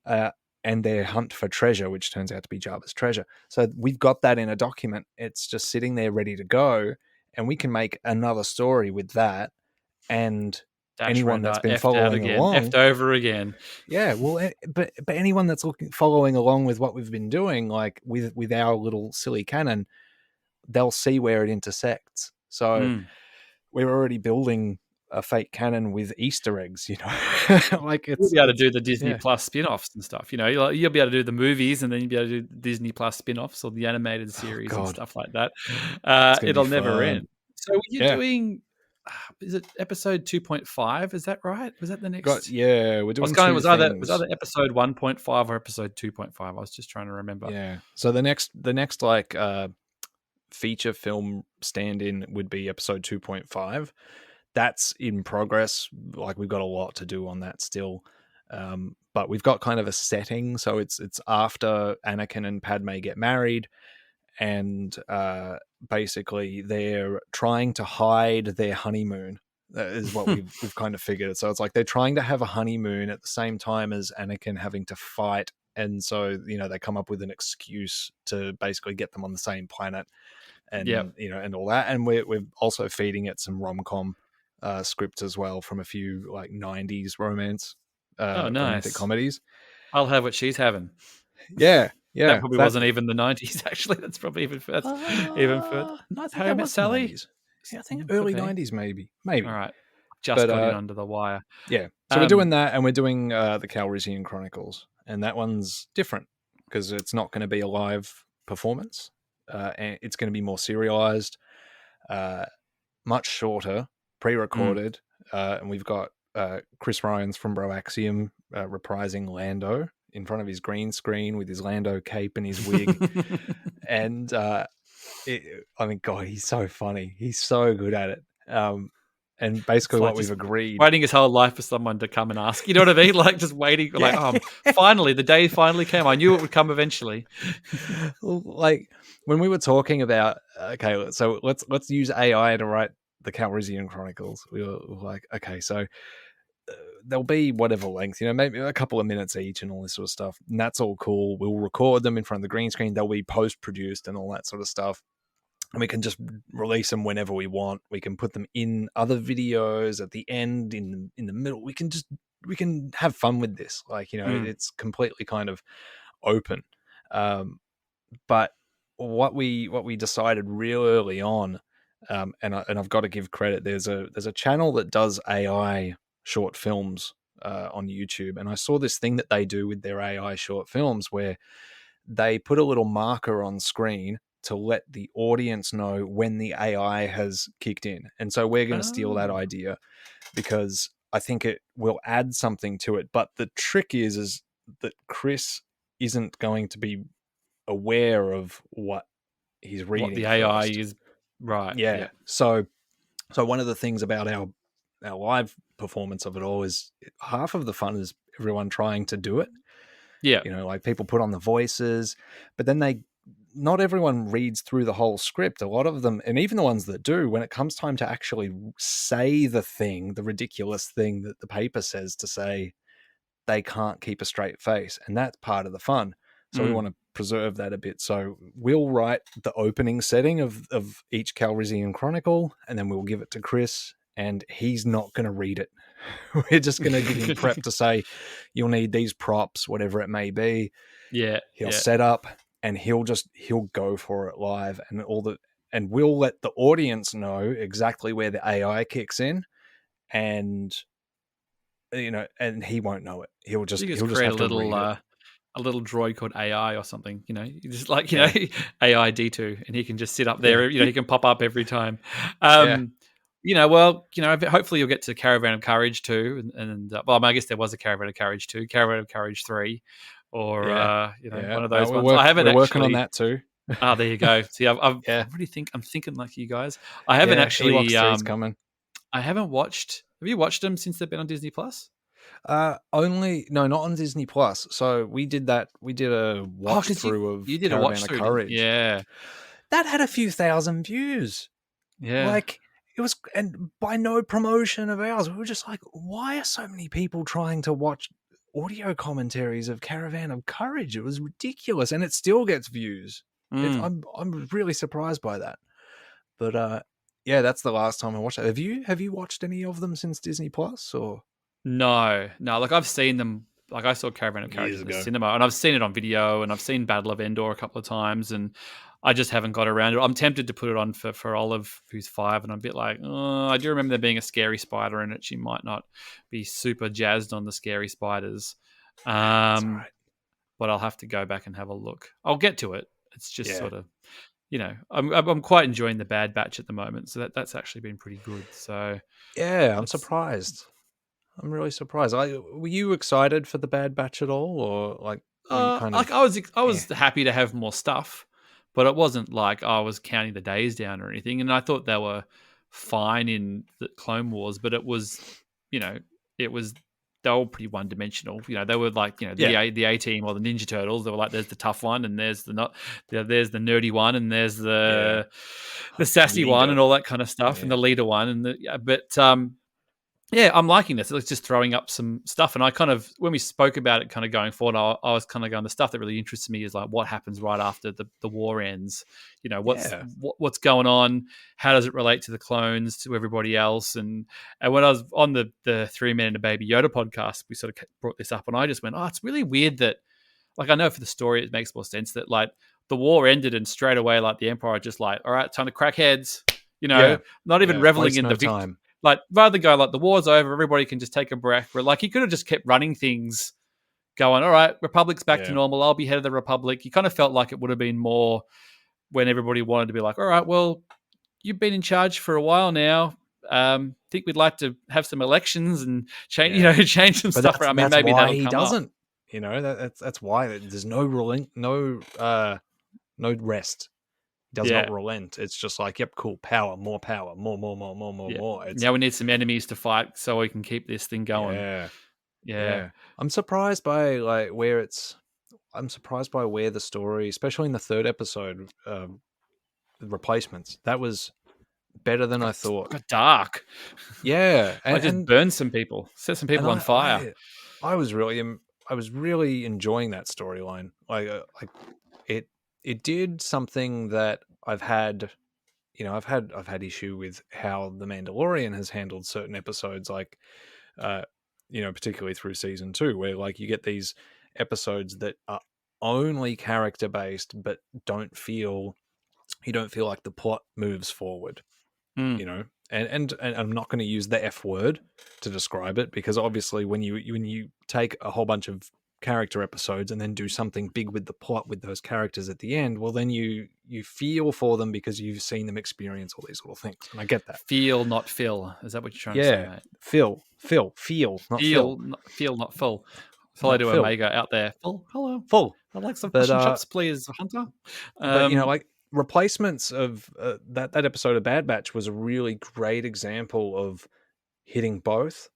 and their hunt for treasure, which turns out to be Jabba's treasure. So we've got that in a document. It's just sitting there ready to go, and we can make another story with that. And Dash anyone Render, that's been F'd following along, F'd over again. Yeah, well, but anyone that's following along with what we've been doing, like with our little silly canon, they'll see where it intersects. So we're already building a fake canon with Easter eggs, like you'll be able to do the Disney Plus spin-offs and stuff. You'll be able to do the movies, and then you'll be able to do Disney Plus spin-offs or the animated series and stuff like that. It'll never end. So you're doing. Is it episode 2.5? Is that right? Was that the next? We're doing. Was either episode 1.5 or episode 2.5? I was just trying to remember. Yeah. So the next like feature film stand-in would be episode 2.5. That's in progress. Like we've got a lot to do on that still, but we've got kind of a setting. So it's after Anakin and Padme get married, and basically they're trying to hide their honeymoon. That is what we've kind of figured. So it's like they're trying to have a honeymoon at the same time as Anakin having to fight, and so they come up with an excuse to basically get them on the same planet, and and all that. And we're also feeding it some rom-com scripts as well from a few like 90s romance romantic comedies. I'll have what she's having. Yeah. That probably wasn't even the 90s, actually. That's probably even further. No, How I Met Sally? Yeah, I think early 90s, maybe. All right. Got in under the wire. Yeah. So we're doing that, and we're doing the Calrissian Chronicles. And that one's different because it's not going to be a live performance. And it's going to be more serialized, much shorter, pre-recorded. And we've got Chris Ryans from Broaxium reprising Lando in front of his green screen with his Lando cape and his wig. And God, he's so funny. He's so good at it. And basically what we've agreed. Waiting his whole life for someone to come and ask. You know what I mean? Like just waiting. Like, finally, the day finally came. I knew it would come eventually. Like when we were talking about, okay, so let's use AI to write the Calrissian Chronicles. We were like, okay, so there'll be whatever length, maybe a couple of minutes each and all this sort of stuff. And that's all cool. We'll record them in front of the green screen. They'll be post-produced and all that sort of stuff. And we can just release them whenever we want. We can put them in other videos at the end, in the middle. We can have fun with this. Like, it's completely kind of open. But what we decided real early on, and I've got to give credit. There's a channel that does AI short films on YouTube, and I saw this thing that they do with their AI short films where they put a little marker on screen to let the audience know when the AI has kicked in. And so we're going to steal that Oh. idea because I think it will add something to it. But the trick is that Chris isn't going to be aware of what he's What reading the AI first. is. Right. Yeah. Yeah. So one of the things about our live performance of it all is half of the fun is everyone trying to do it. Yeah. Like people put on the voices, but then not everyone reads through the whole script. A lot of them, and even the ones that do, when it comes time to actually say the ridiculous thing that the paper says to say, they can't keep a straight face. And that's part of the fun. So we want to preserve that a bit. So we'll write the opening setting of each Calrissian Chronicle, and then we'll give it to Chris, and he's not going to read it. We're just going to give him prep to say, you'll need these props, whatever it may be. Yeah. He'll set up, and he'll go for it live, and we'll let the audience know exactly where the AI kicks in, and and he won't know it. He'll just create have to read it. A little droid called AI or something, you just like, AI D2, and he can just sit up there, he can pop up every time. Well, hopefully you'll get to Caravan of Courage too. I guess there was a Caravan of Courage 2, Caravan of Courage 3, or, one of those ones. I haven't we're working on that too. Oh, there you go. See, I'm thinking like you guys. I haven't actually, Ewoks 3's coming. I haven't watched, have you watched them since they've been on Disney Plus? Not on Disney Plus. So we did a watch through of you did Caravan a watch of through, Courage. Yeah, that had a few thousand views. Yeah, like it was, and by no promotion of ours, we were just like, why are so many people trying to watch audio commentaries of Caravan of Courage? It was ridiculous, and it still gets views. I'm really surprised by that. But that's the last time I watched it. Have you watched any of them since Disney Plus or? No. Like I've seen them. Like I saw Caravan of Courage in the cinema, and I've seen it on video, and I've seen Battle of Endor a couple of times, and I just haven't got around to it. I'm tempted to put it on for Olive, who's 5, and I'm a bit like, I do remember there being a scary spider in it. She might not be super jazzed on the scary spiders. That's all right. But I'll have to go back and have a look. I'll get to it. It's just sort of, I'm quite enjoying the Bad Batch at the moment, so that's actually been pretty good. So yeah, I'm surprised. I'm really surprised. Were you excited for the Bad Batch at all, or like? I was happy to have more stuff, but it wasn't like I was counting the days down or anything. And I thought they were fine in the Clone Wars, but it was, they were all pretty one dimensional. They were like, the A Team or the Ninja Turtles. They were like, there's the tough one, and there's the nerdy one, and there's the sassy one, and all that kind of stuff, and the leader one, and I'm liking this. It's just throwing up some stuff. And I kind of, when we spoke about it kind of going forward, I was kind of going, the stuff that really interests me is like what happens right after the war ends. What's going on? How does it relate to the clones, to everybody else? And when I was on the 3 Men and a Baby Yoda podcast, we sort of brought this up, and I just went, it's really weird that, like, I know for the story it makes more sense that like the war ended and straight away like the Empire just like, all right, time to crack heads. Not even reveling in the victory. Like, rather than go like the war's over, everybody can just take a breath. Like, he could have just kept running things, going, all right, Republic's back to normal. I'll be head of the Republic. You kind of felt like it would have been more when everybody wanted to be like, all right, well, you've been in charge for a while now. Think we'd like to have some elections and change, change some stuff around. I mean, maybe that'll come doesn't. That's why there's no ruling, no rest. Does not relent. It's just like, yep, cool, power, more, more. Now we need some enemies to fight so we can keep this thing going. Yeah. I'm surprised by I'm surprised by where the story, especially in the 3rd episode, the replacements, that was better than I thought. Got dark. Yeah, I just burned some people, set some people on fire. I was really enjoying that storyline. It did something that I've had issue with how The Mandalorian has handled certain episodes, like, particularly through season 2, where like you get these episodes that are only character based, but you don't feel like the plot moves forward. And I'm not going to use the F word to describe it, because obviously when you take a whole bunch of character episodes and then do something big with the plot with those characters at the end, well, then you feel for them because you've seen them experience all these little things, and I get that. Feel, not fill. Is that what you're trying to say, Yeah, mate? feel, not fill, Feel, not full. Hello not to fill, Omega out there. Full, hello. full. I'd like some But fish and chops, please, Hunter. like replacements of that episode of Bad Batch was a really great example of hitting both.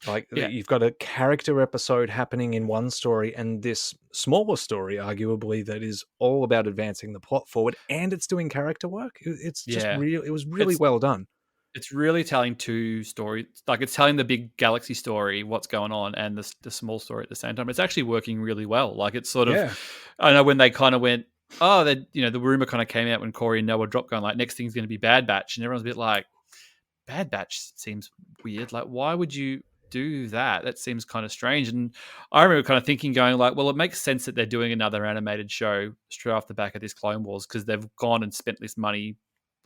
Like you've got a character episode happening in one story and this smaller story, arguably, that is all about advancing the plot forward, and it's doing character work. It's just real. It was really well done. It's really telling two stories. Like, it's telling the big galaxy story, what's going on, and the small story at the same time. It's actually working really well. Like, it's sort of, I know when they kind of went, the rumor kind of came out when Corey and Noah dropped, going like, next thing's going to be Bad Batch, and everyone's a bit like, Bad Batch seems weird. Like, why would you do that? That seems kind of strange. And I remember kind of thinking, going like, well, it makes sense that they're doing another animated show straight off the back of this Clone Wars, because they've gone and spent this money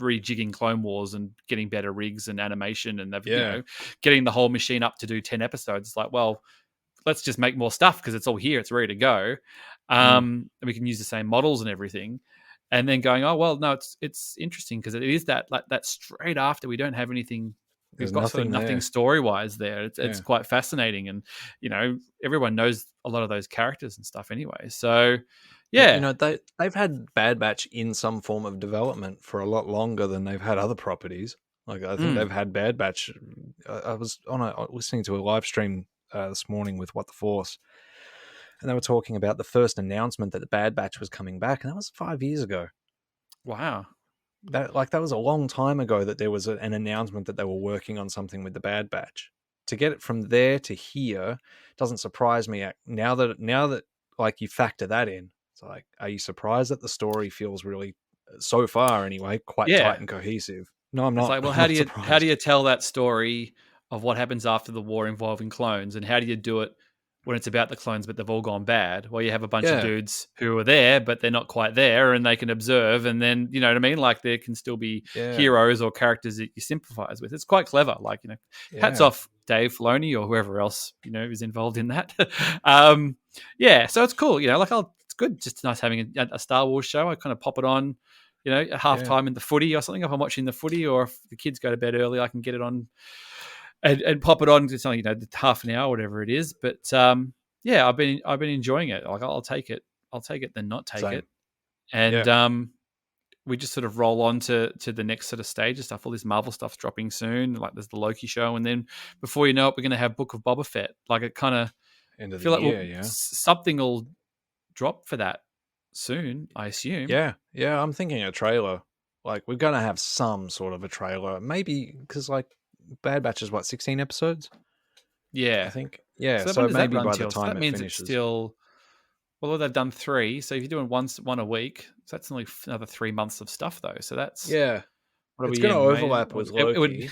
rejigging Clone Wars and getting better rigs and animation, and they've getting the whole machine up to do 10 episodes. It's like, well, let's just make more stuff because it's all here, it's ready to go. And we can use the same models and everything. And then going, oh well, no, it's interesting because it is that, like, that straight after we don't have anything. We've got sort of nothing story wise there. It's quite fascinating, and everyone knows a lot of those characters and stuff anyway. So yeah, they've had Bad Batch in some form of development for a lot longer than they've had other properties. Like, I think they've had Bad Batch. I was listening to a live stream this morning with What the Force, and they were talking about the first announcement that the Bad Batch was coming back, and that was 5 years ago. Wow. That was a long time ago that there was an announcement that they were working on something with the Bad Batch. To get it from there to here doesn't surprise me. Now that like you factor that in, it's like, are you surprised that the story feels really, so far anyway, quite tight and cohesive? No, I'm not. It's like, well, how do you tell that story of what happens after the war involving clones, and how do you do it when it's about the clones but they've all gone bad? Well, you have a bunch of dudes who are there but they're not quite there, and they can observe, and then, you know what I mean, like, there can still be heroes or characters that you sympathize with. It's quite clever. Like, hats off Dave Filoni or whoever else is involved in that. So it's cool. It's good. Just nice having a Star Wars show. I kind of pop it on at halftime in the footy or something. If I'm watching the footy, or if the kids go to bed early, I can get it on and pop it on to something, half an hour, whatever it is. But I've been enjoying it. Like, I'll take it then not take it. And we just sort of roll on to the next sort of stage of stuff. All this Marvel stuff's dropping soon. Like, there's the Loki show, and then before you know it, we're going to have Book of Boba Fett. Like, it kind of end of the year, something will drop for that soon, I assume. Yeah, I'm thinking a trailer. Like, we're going to have some sort of a trailer, maybe, because like Bad Batch is 16 episodes. Yeah, I think. Yeah, so maybe by the time so that means finishes, it's still. Well, they've done 3, so if you're doing one a week, so that's only another 3 months of stuff, though. So that's it's going to overlap with Loki.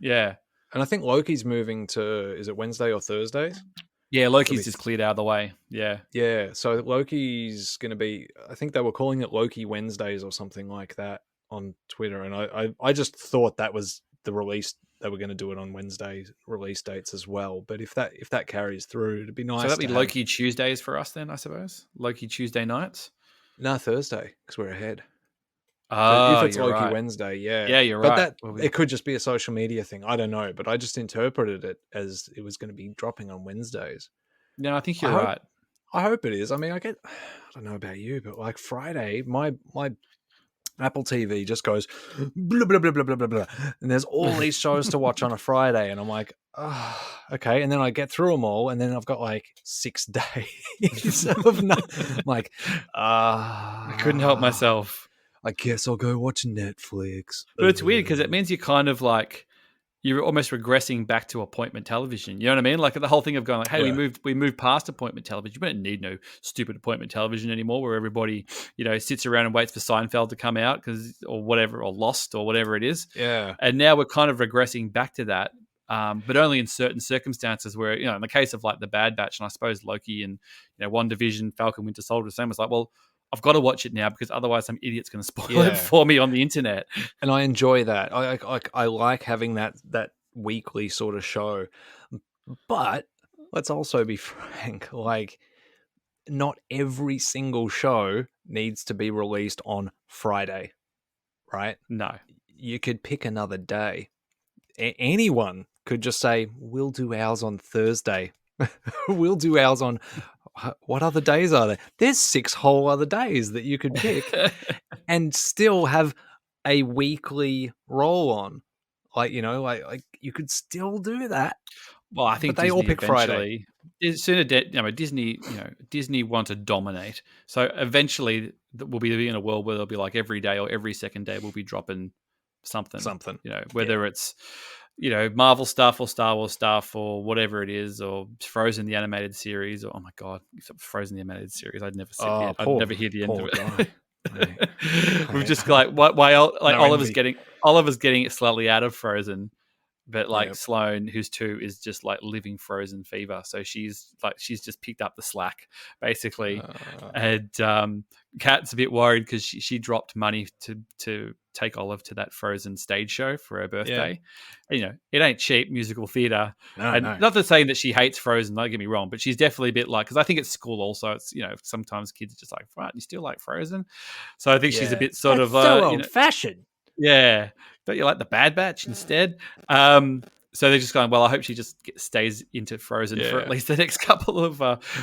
Yeah, and I think Loki's moving to, is it Wednesday or Thursdays? Yeah, Loki's just cleared out of the way. Yeah. So Loki's going to be, I think they were calling it Loki Wednesdays or something like that on Twitter, and I just thought that was the release. They were going to do it on Wednesday release dates as well. But if that carries through, it'd be nice. So that'd be Loki Tuesdays for us then, I suppose. Loki Tuesday nights. No, Thursday, because we're ahead. Oh, if it's Loki Wednesday, yeah, you're right. But it could just be a social media thing. I don't know, but I just interpreted it as it was going to be dropping on Wednesdays. No, I think you're right. I hope it is. I mean, I don't know about you, but like Friday, my Apple TV just goes blah, blah, blah, blah, blah, blah, blah. And there's all these shows to watch on a Friday. And I'm like, okay. And then I get through them all. And then I've got like 6 days of I'm like, I couldn't help myself. I guess I'll go watch Netflix. But it's weird because it means you're kind of like, you're almost regressing back to appointment television. You know what I mean? Like, the whole thing of going like, hey, we moved past appointment television. We don't need no stupid appointment television anymore, where everybody, sits around and waits for Seinfeld to come out or whatever, or Lost or whatever it is. Yeah. And now we're kind of regressing back to that, but only in certain circumstances where, in the case of like the Bad Batch, and I suppose Loki and, WandaVision, Falcon Winter Soldier, the same. It's like, well, I've got to watch it now because otherwise some idiot's going to spoil it for me on the internet. And I enjoy that. I like having that weekly sort of show. But let's also be frank, like, not every single show needs to be released on Friday, right? No. You could pick another day. Anyone could just say, we'll do ours on Thursday. We'll do ours on what other days are there? There's 6 whole other days that you could pick and still have a weekly roll on. Like, like you could still do that. Well, I But think they all Disney pick Friday. eventually, sooner, Disney, Disney want to dominate. So eventually, we'll be in a world where they'll be like every day or every second day we'll be dropping something. Whether it's Marvel stuff or Star Wars stuff or whatever it is, or Frozen the animated series, or oh my god, Frozen the animated series. I'd never see the end. I'd never hear the end of it. We've just like why like No envy. Oliver's getting it slightly out of Frozen. But like Yep. Sloane, who's 2, is just like living Frozen fever. So she's just picked up the slack basically. And Kat's a bit worried because she dropped money to take Olive to that Frozen stage show for her birthday. Yeah. It ain't cheap, musical theater. No. Not to say that she hates Frozen, don't get me wrong, but she's definitely a bit like, because I think at school also, it's, sometimes kids are just like, right, you still like Frozen? So I think she's a bit sort That's of so old-fashioned. Yeah. Don't you like the Bad Batch instead? So they're just going, well, I hope she just stays into Frozen for at least the next couple of.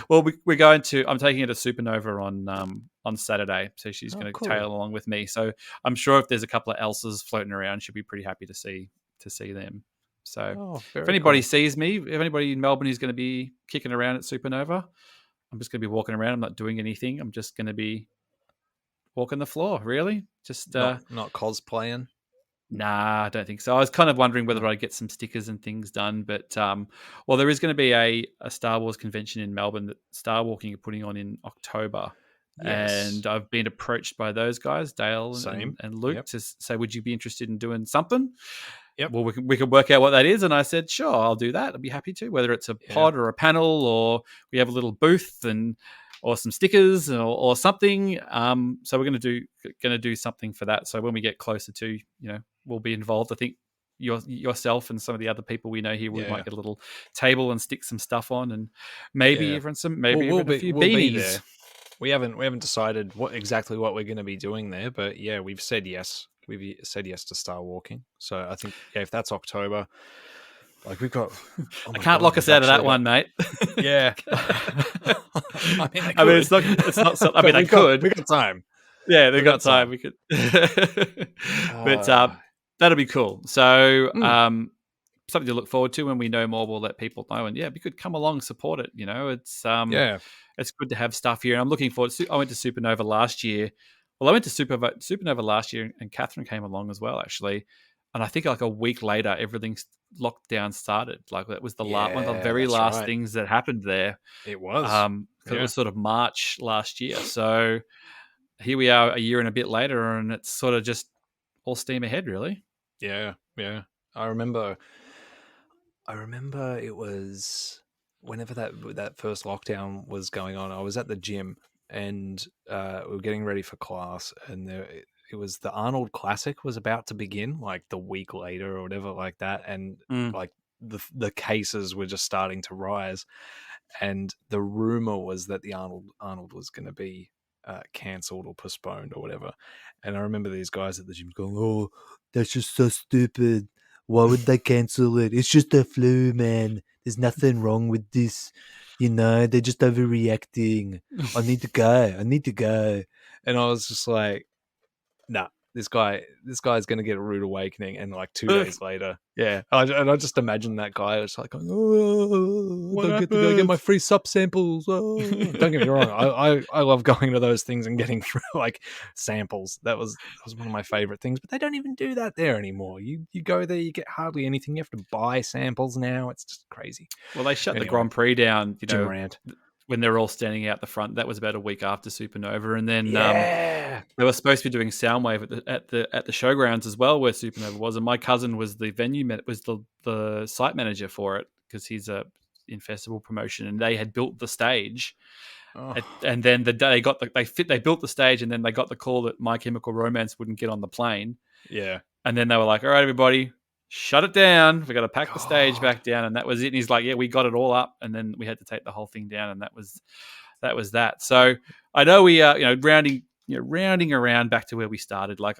We're going to. I'm taking her to Supernova on Saturday, so she's going to tail along with me. So I'm sure if there's a couple of Elsas floating around, she'll be pretty happy to see them. So if anybody sees me, if anybody in Melbourne is going to be kicking around at Supernova, I'm just going to be walking around. I'm not doing anything. I'm just going to be walking the floor. Really, just not cosplaying. Nah, I don't think so. I was kind of wondering whether I'd get some stickers and things done, but there is going to be a Star Wars convention in Melbourne that Star Walking are putting on in October. Yes. And I've been approached by those guys, Dale and Luke, to say, would you be interested in doing something? Yep. Well, we can work out what that is. And I said, sure, I'll do that. I'd be happy to, whether it's a pod or a panel, or we have a little booth or some stickers or something. So we're going to do something for that. So when we get closer to, we'll be involved. I think yourself and some of the other people we know here, we might get a little table and stick some stuff on, and maybe even a few beanies. We haven't decided exactly what we're going to be doing there, but we've said yes. We've said yes to Star Walking. So I think if that's October, like we've got. I can't lock us out of that one, mate. Yeah. I mean, it's not. I mean, they could. We got time. Yeah, they got time. We could. But that'll be cool. So something to look forward to when we know more. We'll let people know, and we could come along, support it. It's good to have stuff here, and I'm looking forward to. I went to Supernova last year. Well, I went to Supernova last year, and Catherine came along as well, actually. And I think like a week later, everything's lockdown started. Like that was one of the very last things that happened there. It was. It was sort of March last year. So here we are a year and a bit later, and it's sort of just all steam ahead, really. Yeah. I remember it was whenever that first lockdown was going on, I was at the gym and we were getting ready for class, and it was the Arnold Classic was about to begin, like the week later or whatever, like that, and like the cases were just starting to rise, and the rumor was that the Arnold was going to be cancelled or postponed or whatever. And I remember these guys at the gym going, "Oh, that's just so stupid. Why would they cancel it? It's just a flu, man. There's nothing wrong with this. They're just overreacting. I need to go. And I was just like, nah, this guy's going to get a rude awakening. And like 2 days later, I just imagine that guy was like, oh, don't get to go get my free sup samples. Oh. Don't get me wrong. I love going to those things and getting free, like samples. That was one of my favorite things, but they don't even do that there anymore. You go there, you get hardly anything. You have to buy samples now. It's just crazy. Well, they shut the Grand Prix down, when they're all standing out the front. That was about a week after Supernova, and then they were supposed to be doing Soundwave at the showgrounds as well, where Supernova was. And my cousin was the the site manager for it, because he's in festival promotion, and they had built the stage. And then the day they built the stage, and then they got the call that My Chemical Romance wouldn't get on the plane. Yeah, and then they were like, "All right, everybody, shut it down. We got to pack the stage back down," and that was it. And he's like, "Yeah, we got it all up," and then we had to take the whole thing down, and that was that was that. So I know we are, rounding around back to where we started. Like,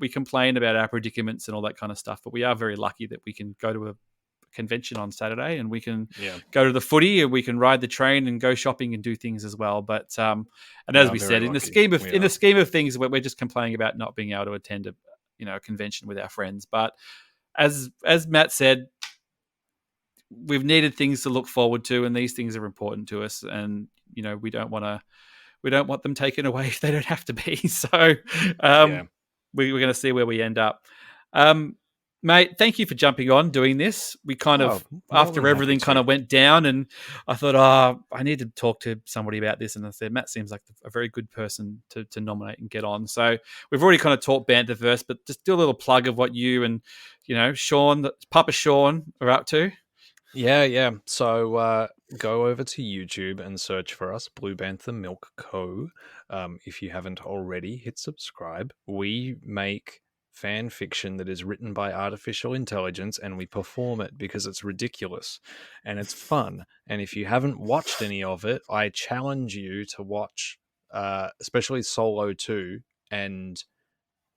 we complain about our predicaments and all that kind of stuff, but we are very lucky that we can go to a convention on Saturday and we can go to the footy and we can ride the train and go shopping and do things as well. But and as we said, in the scheme of things, we're just complaining about not being able to attend a convention with our friends. But as Matt said, we've needed things to look forward to, and these things are important to us. And we don't want them taken away if they don't have to be. So we're going to see where we end up. Mate, thank you for jumping on doing this. We kind of, after everything kind of went down, and I thought, I need to talk to somebody about this. And I said, Matt seems like a very good person to nominate and get on. So we've already kind of talked Banthaverse, but just do a little plug of what you and, Sean, Papa Sean are up to. Yeah. So go over to YouTube and search for us, Blue Bantha Milk Co. If you haven't already, hit subscribe. We make fan fiction that is written by artificial intelligence, and we perform it because it's ridiculous and it's fun. And if you haven't watched any of it, I challenge you to watch, especially Solo 2, and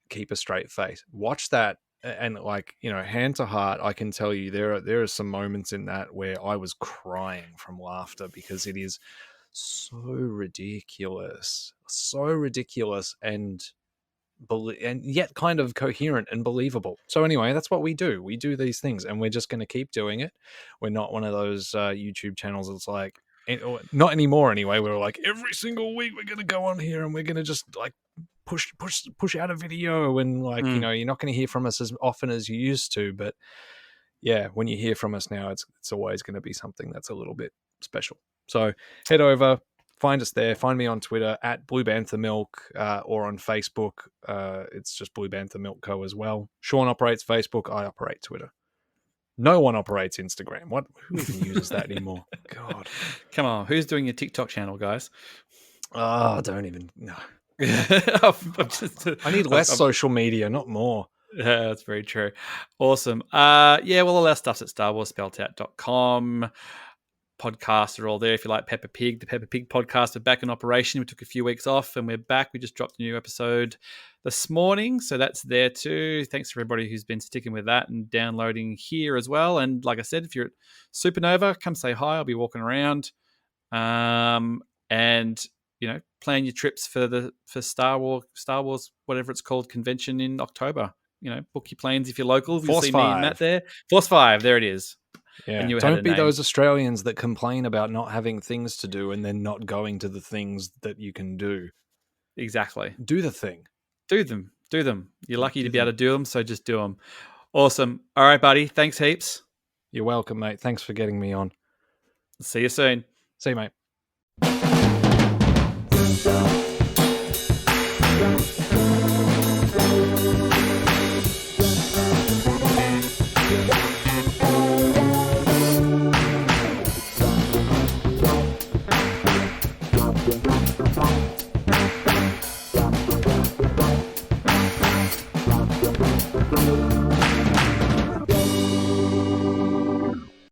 keep a straight face. Watch that. And hand to heart, I can tell you there are some moments in that where I was crying from laughter because it is so ridiculous, and yet kind of coherent and believable. So anyway, that's what we do. We do these things, and we're just going to keep doing it. We're not one of those YouTube channels that's like, not anymore anyway. We're like, every single week we're going to go on here and we're going to just like push out a video, and you're not going to hear from us as often as you used to, but yeah, when you hear from us now, it's always going to be something that's a little bit special. So head over, find us there. Find me on Twitter at Blue Bantha Milk, or on Facebook. It's just Blue Bantha Milk Co. as well. Sean operates Facebook. I operate Twitter. No one operates Instagram. Who even uses that anymore? God, come on, who's doing your TikTok channel, guys? Oh, don't even. No. I need less social media, not more. Yeah, that's very true. Awesome. Well, all our stuff's at StarWarsSpelled.com. Podcasts are all there if you like Peppa Pig. The Peppa Pig podcast are back in operation. We took a few weeks off and we're back. We just dropped a new episode this morning, so that's there too. Thanks to everybody who's been sticking with that and downloading here as well. And like I said, if you're at Supernova, come say hi. I'll be walking around. And plan your trips for Star Wars, whatever it's called, convention in October. Book your planes if you're local. You'll see me and Matt there. Force 5, there it is. Yeah. Don't be those Australians that complain about not having things to do and then not going to the things that you can do. Exactly. Do the thing. Do them. You're lucky to be able to do them, so just do them. Awesome. All right, buddy. Thanks heaps. You're welcome, mate. Thanks for getting me on. See you soon. See you, mate.